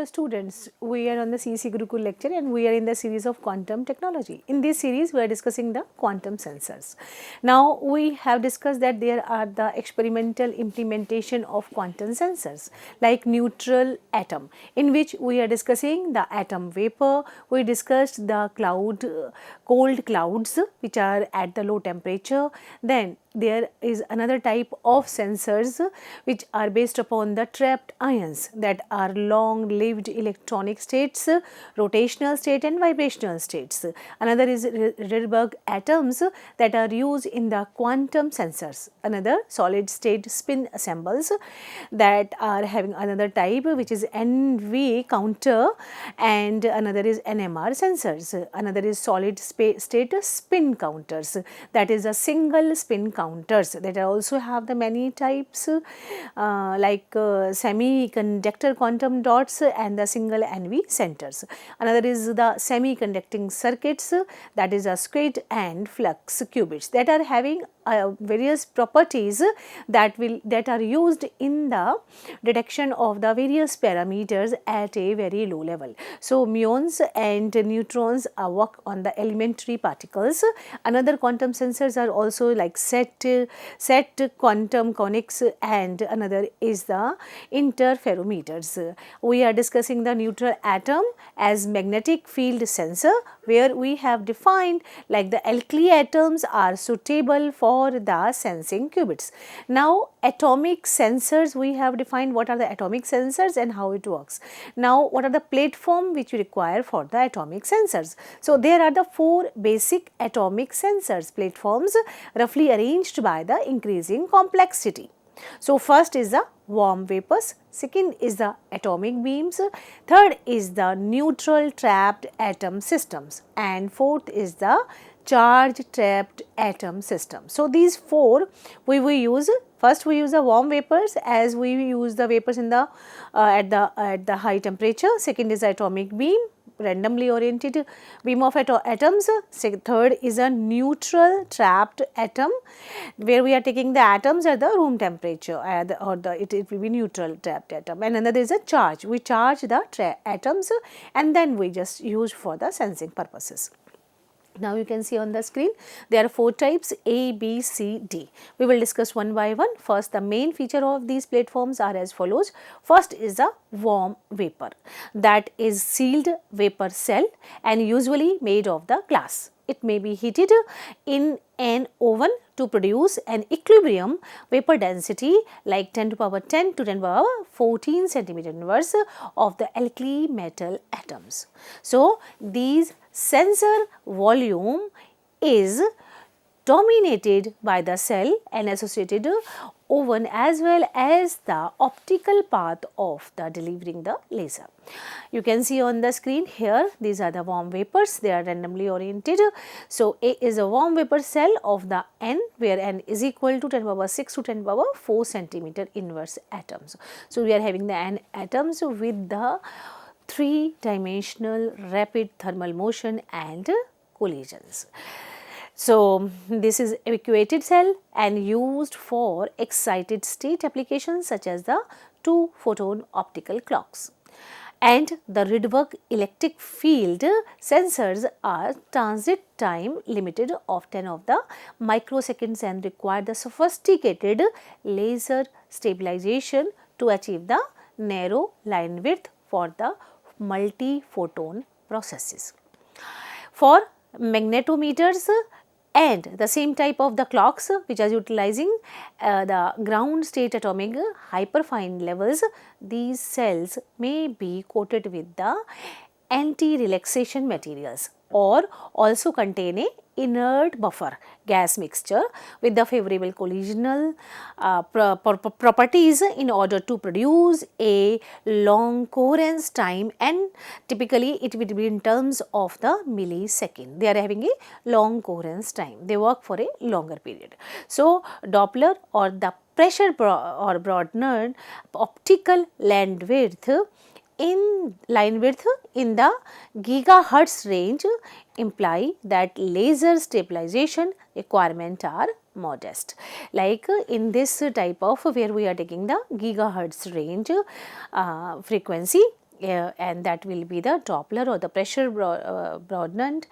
dear students, we are on the CEC Gurukul lecture and we are in the series of quantum technology. In this series, we are discussing the quantum sensors. Now, we have discussed that there are the experimental implementation of quantum sensors like neutral atom, in which we are discussing the atom vapor. We discussed the cold clouds which are at the low temperature. Then there is another type of sensors which are based upon the trapped ions, that are long lived electronic states, rotational state and vibrational states. Another is Rydberg atoms that are used in the quantum sensors. Another solid state spin assembles that are having another type which is NV counter, and another is NMR sensors. Another is solid state spin counters, that is a single spin counters that also have the many types like semiconductor quantum dots and the single NV centers. Another is the semiconducting circuits, that is a squid and flux qubits, that are having various properties that are used in the detection of the various parameters at a very low level. So, muons and neutrons work on the elementary particles. Another quantum sensors are also like set quantum conics, and another is the interferometers. We are discussing the neutral atom as magnetic field sensor, where we have defined like the alkali atoms are suitable for the sensing qubits. Now, atomic sensors, we have defined what are the atomic sensors and how it works. Now, what are the platform which we require for the atomic sensors? So, there are the 4 basic atomic sensors platforms roughly arranged by the increasing complexity. So, first is the warm vapors, second is the atomic beams, third is the neutral trapped atom systems, and fourth is the charge trapped atom system. So, these 4 we will use. First, we use the warm vapors, as we use the vapors in the at the high temperature. Second is the atomic beam, randomly oriented beam of atoms. Third is a neutral trapped atom, where we are taking the atoms at the room temperature, it will be neutral trapped atom. And another is a charge. We charge the atoms and then we just use for the sensing purposes. Now, you can see on the screen there are 4 types A, B, C, D. We will discuss one by one. First, the main feature of these platforms are as follows. First is the warm vapor, that is sealed vapor cell and usually made of the glass. It may be heated in an oven to produce an equilibrium vapor density like 10 to power 10 to 10 power 14 centimeter inverse of the alkali metal atoms. So, these sensor volume is dominated by the cell and associated oven as well as the optical path of the delivering the laser. You can see on the screen here, these are the warm vapors, they are randomly oriented. So, A is a warm vapor cell of the N, where N is equal to 10 power 6 to 10 power 4 centimeter inverse atoms. So, we are having the N atoms with the 3-dimensional rapid thermal motion and collisions. So, this is evacuated cell and used for excited state applications such as the 2-photon optical clocks. And the Rydberg electric field sensors are transit time limited of 10 of the microseconds and require the sophisticated laser stabilization to achieve the narrow line width for the multi-photon processes. For magnetometers and the same type of the clocks which are utilizing the ground state atomic hyperfine levels, these cells may be coated with the anti-relaxation materials or also contain a inert buffer gas mixture with the favorable collisional properties in order to produce a long coherence time, and typically it will be in terms of the millisecond. They are having a long coherence time, they work for a longer period. So, Doppler or the pressure or broadened optical line width in the gigahertz range imply that laser stabilization requirement are modest. Like in this type of where we are taking the gigahertz range frequency, and that will be the Doppler or the pressure broadened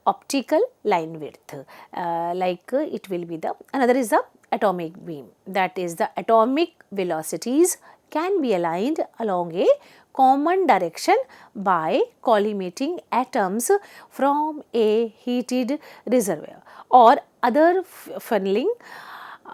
optical line width. It will be the, another is the atomic beam, that is the atomic velocities can be aligned along a common direction by collimating atoms from a heated reservoir or other funneling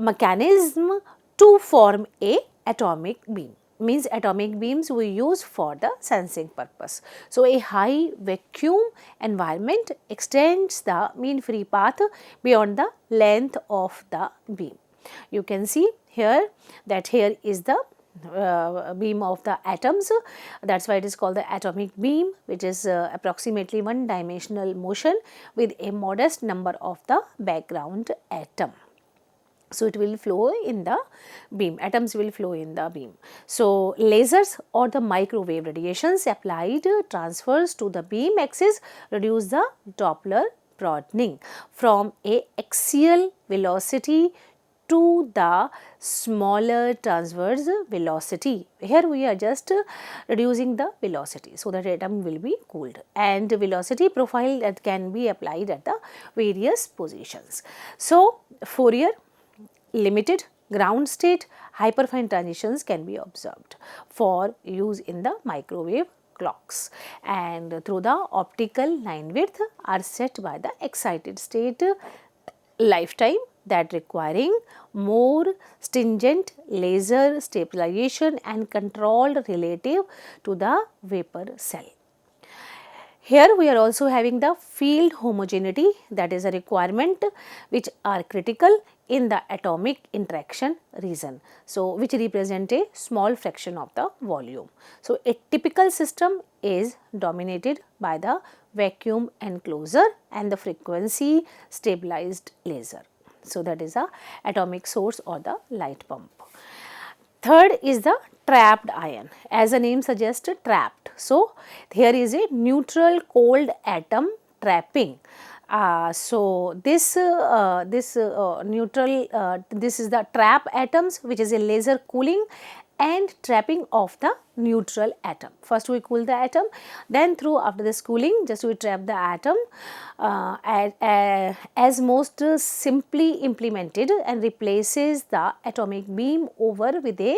mechanism to form a atomic beam. Means atomic beams we use for the sensing purpose. So, a high vacuum environment extends the mean free path beyond the length of the beam. You can see here that here is the beam of the atoms, that is why it is called the atomic beam, which is approximately one dimensional motion with a modest number of the background atom. So, it will flow in the beam, atoms will flow in the beam. So, lasers or the microwave radiations applied transfers to the beam axis reduce the Doppler broadening from a axial velocity to the smaller transverse velocity. Here we are just reducing the velocity so that atom will be cooled, and velocity profile that can be applied at the various positions. So, Fourier limited ground state hyperfine transitions can be observed for use in the microwave clocks, and through the optical line width are set by the excited state lifetime that requiring more stringent laser stabilization and controlled relative to the vapor cell. Here we are also having the field homogeneity, that is a requirement which are critical in the atomic interaction region. So, which represent a small fraction of the volume. So, a typical system is dominated by the vacuum enclosure and the frequency stabilized laser. So, that is a atomic source or the light pump. Third is the trapped ion, as the name suggests, trapped. So, here is a neutral cold atom trapping. So, this neutral, this is the trap atoms, which is a laser cooling and trapping of the neutral atom. First we cool the atom, then through after this cooling just we trap the atom as most simply implemented and replaces the atomic beam over with a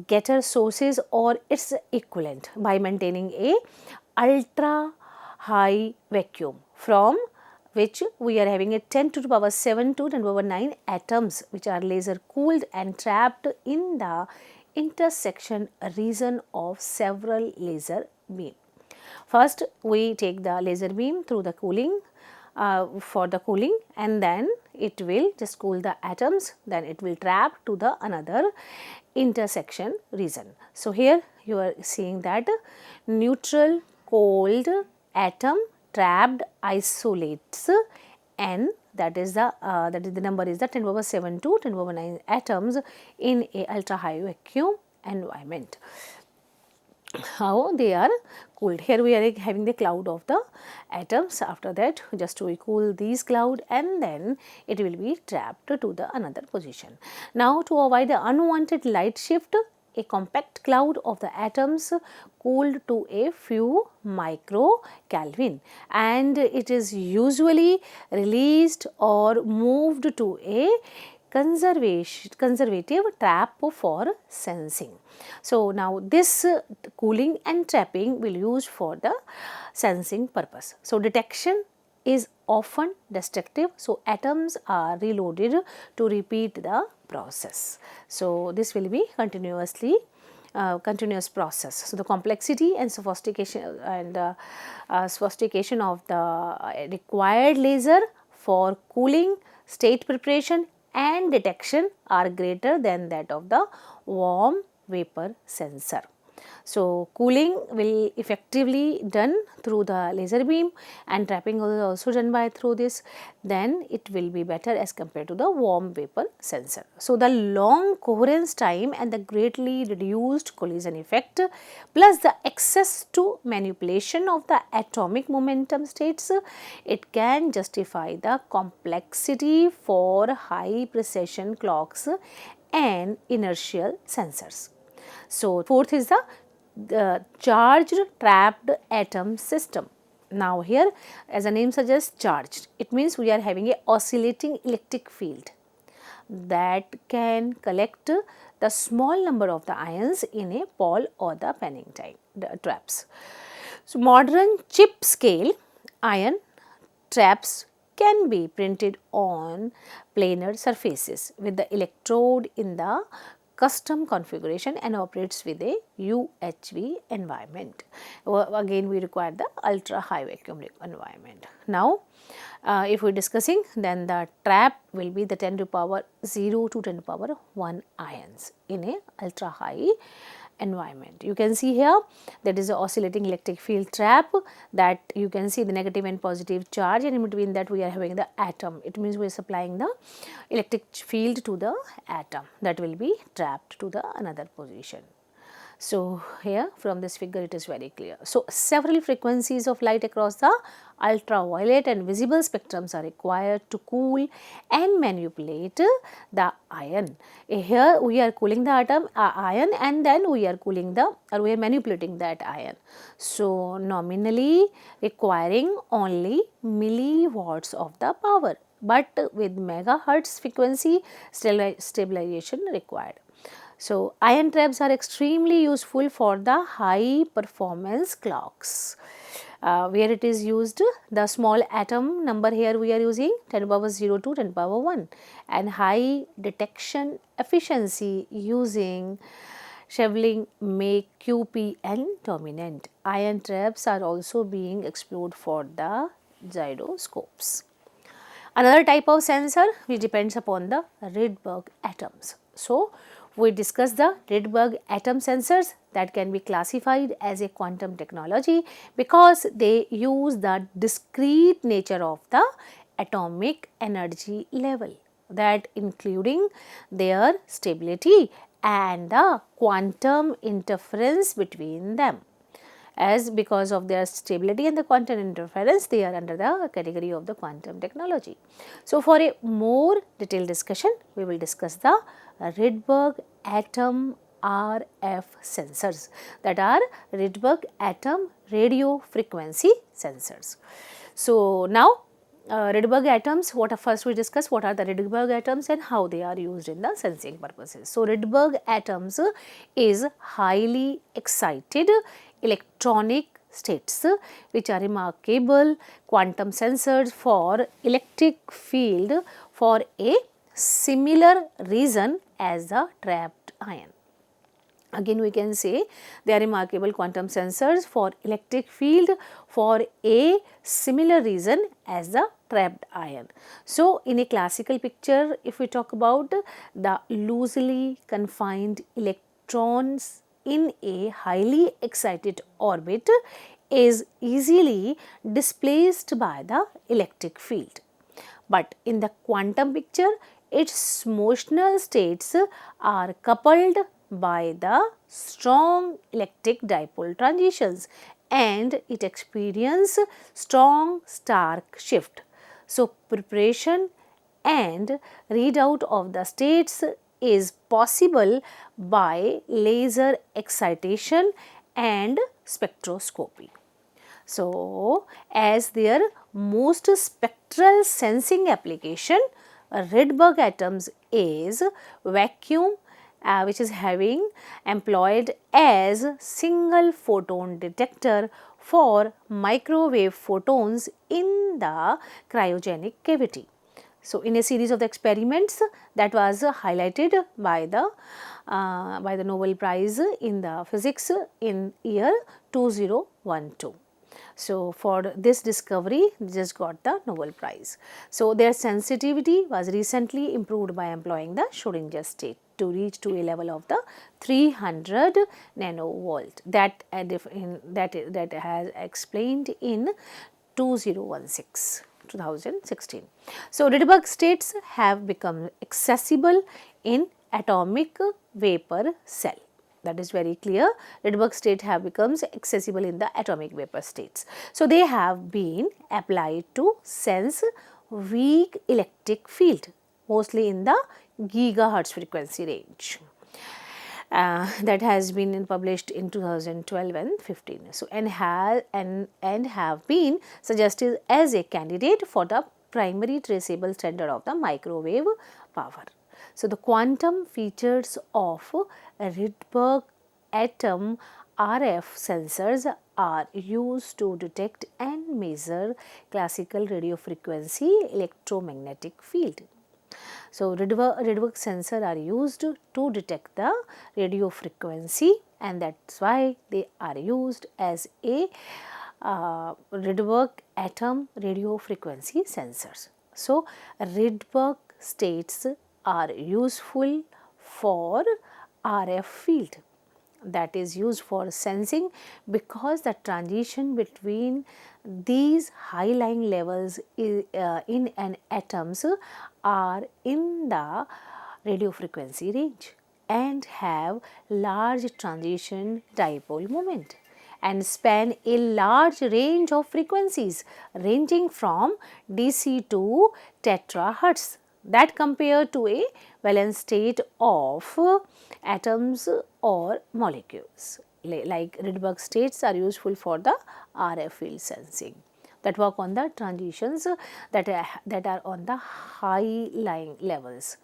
getter sources or its equivalent by maintaining a ultra high vacuum from which we are having a 10 to the power 7 to 10 to the power 9 atoms which are laser cooled and trapped in the intersection region of several laser beam. First we take the laser beam through the cooling for the cooling, and then it will just cool the atoms, then it will trap to the another intersection region. So, here you are seeing that neutral cold atom trapped isolates N, that is the number is the 10 to the power 7 to 10 to the power 9 atoms in a ultra high vacuum environment. How they are cooled? Here we are having the cloud of the atoms. After that just we cool these cloud and then it will be trapped to the another position. Now, to avoid the unwanted light shift, a compact cloud of the atoms cooled to a few micro Kelvin, and it is usually released or moved to a conservative trap for sensing. So, now this cooling and trapping will use for the sensing purpose. So, detection is often destructive. So, atoms are reloaded to repeat the process. So, this will be continuous process. So, the complexity and sophistication of the required laser for cooling, state preparation and detection are greater than that of the warm vapor sensor. So, cooling will effectively done through the laser beam and trapping is also done by through this, then it will be better as compared to the warm vapor sensor. So, the long coherence time and the greatly reduced collision effect plus the access to manipulation of the atomic momentum states, it can justify the complexity for high precision clocks and inertial sensors. So, fourth is the the charged trapped atom system. Now here, as the name suggests, charged, it means we are having a oscillating electric field that can collect the small number of the ions in a ball or the penning traps. So modern chip scale ion traps can be printed on planar surfaces with the electrode in the custom configuration and operates with a UHV environment. Again we require the ultra high vacuum environment. Now if we are discussing, then the trap will be the 10 to the power 0 to 10 to the power 1 ions in a ultra high environment. You can see here that is a oscillating electric field trap, that you can see the negative and positive charge, and in between that we are having the atom. It means we are supplying the electric field to the atom that will be trapped to the another position. So here from this figure it is very clear. So several frequencies of light across the ultraviolet and visible spectrums are required to cool and manipulate the ion. Here we are cooling the ion, and then we are cooling we are manipulating that ion. So nominally requiring only milliwatts of the power, but with megahertz frequency stabilization required. So ion traps are extremely useful for the high performance clocks. Where it is used, the small atom number here we are using 10 to the power 0 to 10 to the power 1, and high detection efficiency using Cheveling make QPN dominant. Ion traps are also being explored for the gyroscopes. Another type of sensor which depends upon the Rydberg atoms. So we discussed the Rydberg atom sensors that can be classified as a quantum technology because they use the discrete nature of the atomic energy level, that including their stability and the quantum interference between them. As because of their stability and the quantum interference, they are under the category of the quantum technology. So for a more detailed discussion, we will discuss the Rydberg atom RF sensors, that are Rydberg atom radio frequency sensors. So now Rydberg atoms, first we discuss what are the Rydberg atoms and how they are used in the sensing purposes. So Rydberg atoms is highly excited electronic states which are remarkable quantum sensors for electric field for a similar reason as the trapped ion. Again we can say they are remarkable quantum sensors for electric field for a similar reason as the trapped ion. So in a classical picture, if we talk about the loosely confined electrons in a highly excited orbit is easily displaced by the electric field. But in the quantum picture, its motional states are coupled by the strong electric dipole transitions and it experiences strong Stark shift. So preparation and readout of the states is possible by laser excitation and spectroscopy. So as their most spectral sensing application, Rydberg atoms is vacuum which is having employed as single photon detector for microwave photons in the cryogenic cavity. So in a series of the experiments that was highlighted by the Nobel Prize in the physics in year 2012. So for this discovery, they just got the Nobel Prize. So their sensitivity was recently improved by employing the Schrodinger state to reach to a level of the 300 nanovolt that has explained in 2016. So Rydberg states have become accessible in atomic vapor cell. That is very clear. Rydberg state have becomes accessible in the atomic vapor states. So they have been applied to sense weak electric field, mostly in the gigahertz frequency range. that has been published in 2012 and 15. So, and have been suggested as a candidate for the primary traceable standard of the microwave power. So, the quantum features of Rydberg atom RF sensors are used to detect and measure classical radio frequency electromagnetic field. So, Rydberg sensor are used to detect the radio frequency, and that is why they are used as a Rydberg atom radio frequency sensors. So, Rydberg states are useful for RF field, that is used for sensing, because the transition between these high lying levels in an atoms are in the radio frequency range and have large transition dipole moment and span a large range of frequencies ranging from DC to terahertz, that compared to a valence state of atoms or molecules. Like Rydberg states are useful for the RF field sensing that work on the transitions that are on the high lying levels,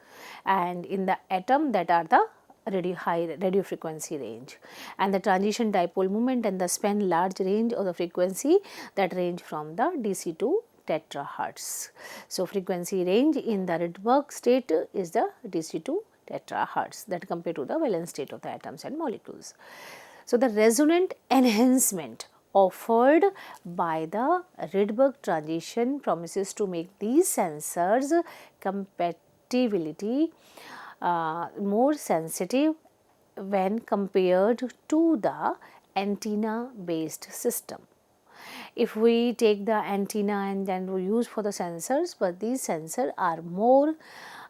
and in the atom that are the high radio frequency range, and the transition dipole moment and the span large range of the frequency that range from the DC to terahertz. So, frequency range in the Rydberg state is the DC to terahertz, that compared to the valence state of the atoms and molecules. So, the resonant enhancement offered by the Rydberg transition promises to make these sensors compatibility more sensitive when compared to the antenna based system. If we take the antenna and then we use for the sensors, but these sensors are more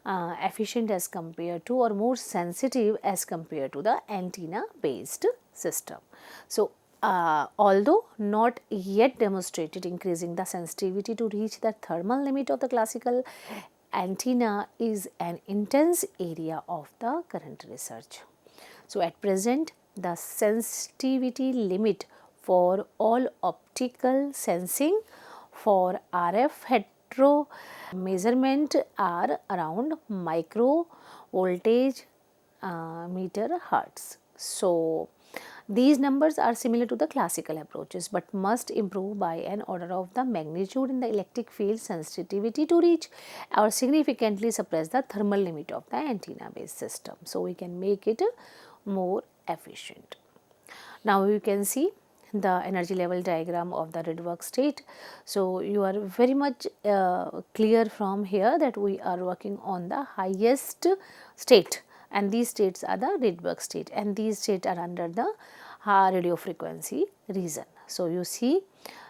efficient as compared to, or more sensitive as compared to, the antenna based system. So, although not yet demonstrated increasing the sensitivity to reach the thermal limit of the classical antenna is an intense area of the current research. So, at present the sensitivity limit for all optical sensing for RF hetero measurement are around micro voltage meter hertz. So, these numbers are similar to the classical approaches, but must improve by an order of the magnitude in the electric field sensitivity to reach or significantly suppress the thermal limit of the antenna based system. So, we can make it more efficient. Now, you can see the energy level diagram of the Rydberg state. So, you are very much clear from here that we are working on the highest state, and these states are the Rydberg state, and these states are under the radio frequency region. So, you see,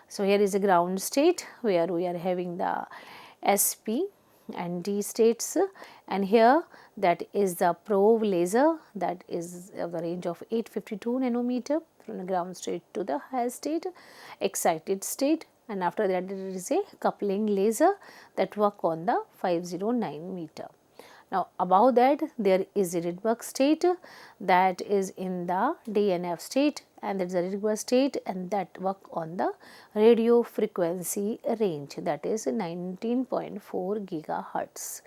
so here is a ground state where we are having the SP and D states, and here that is the probe laser, that is of the range of 852 nanometer from the ground state to the high state, excited state, and after that there is a coupling laser that work on the 509 meter. Now, above that there is a Rydberg state that is in the DNF state, and that is the Rydberg state, and that work on the radio frequency range, that is 19.4 gigahertz.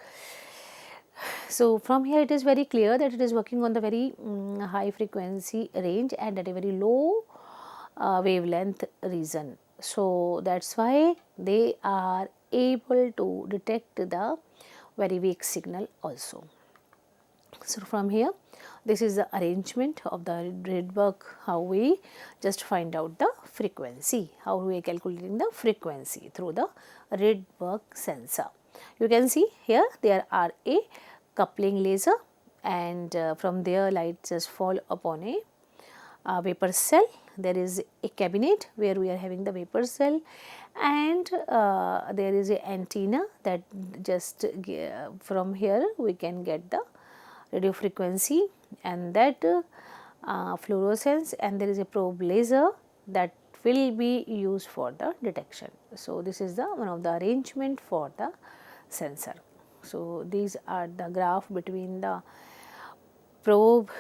So, from here it is very clear that it is working on the very high frequency range and at a very low wavelength region. So, that is why they are able to detect the very weak signal also. So, from here this is the arrangement of the Rydberg, how we just find out the frequency, how we are calculating the frequency through the Rydberg sensor. You can see here there are a coupling laser, and from there light just fall upon a vapor cell. There is a cabinet where we are having the vapor cell, and there is a antenna that just from here we can get the radio frequency, and that fluorescence, and there is a probe laser that will be used for the detection. So, this is the one of the arrangement for the sensor. So, these are the graph between the probe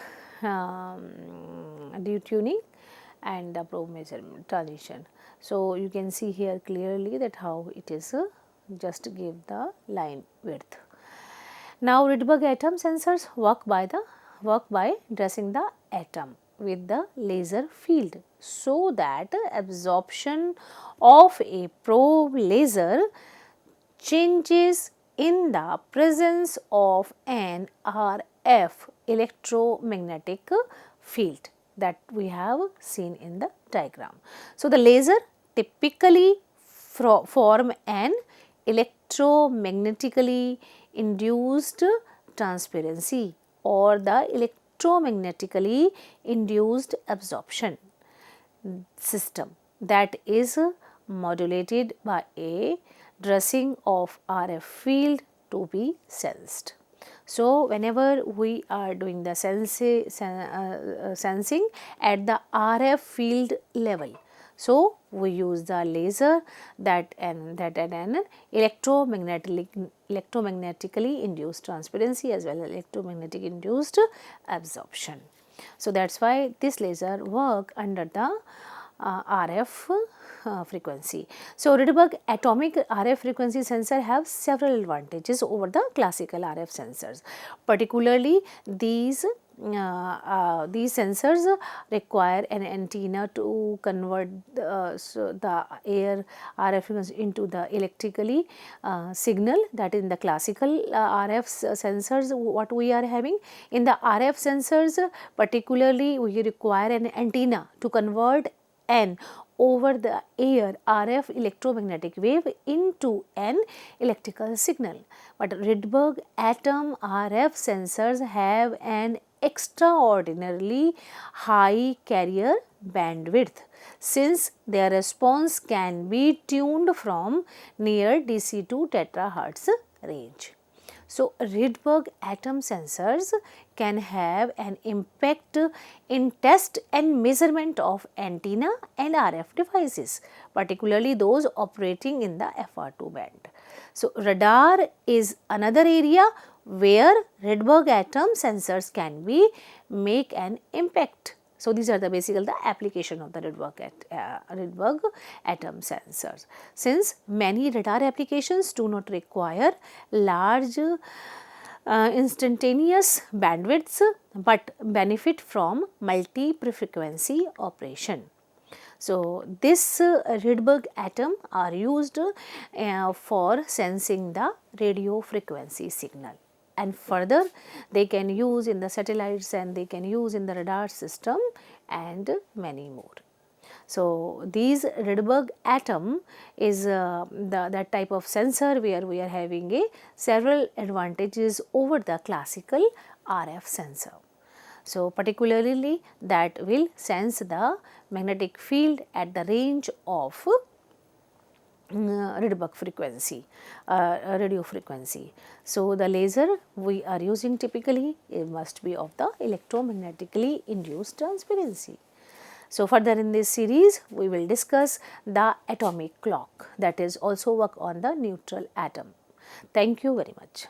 detuning and the probe measurement transition. So, you can see here clearly that how it is just give the line width. Now, Rydberg atom sensors work by dressing the atom with the laser field, so that absorption of a probe laser changes in the presence of an RF electromagnetic field that we have seen in the diagram. So, the laser typically form an electromagnetically induced transparency or the electromagnetically induced absorption system that is modulated by a dressing of RF field to be sensed. So, whenever we are doing the sensing at the RF field level, so we use the laser that an electromagnetically induced transparency as well as electromagnetic induced absorption. So, that is why this laser work under the RF frequency. So, Rydberg atomic RF frequency sensor have several advantages over the classical RF sensors. Particularly these sensors require an antenna to convert the air RF frequency into the electrically signal, that in the classical RF sensors what we are having. In the RF sensors particularly we require an antenna to convert an over the air RF electromagnetic wave into an electrical signal. But Rydberg atom RF sensors have an extraordinarily high carrier bandwidth, since their response can be tuned from near DC to terahertz range. So, Rydberg atom sensors can have an impact in test and measurement of antenna and RF devices, particularly those operating in the FR2 band. So, radar is another area where Rydberg atom sensors can be make an impact. So, these are the basically the application of the Rydberg atom sensors. Since many radar applications do not require large instantaneous bandwidths, but benefit from multi-frequency operation. So, this Rydberg atom are used for sensing the radio frequency signal, and further they can use in the satellites and they can use in the radar system and many more. So, these Rydberg atom is that type of sensor where we are having a several advantages over the classical RF sensor. So, particularly that will sense the magnetic field at the range of Rydberg frequency, radio frequency. So, the laser we are using typically it must be of the electromagnetically induced transparency. So, further in this series we will discuss the atomic clock, that is also work on the neutral atom. Thank you very much.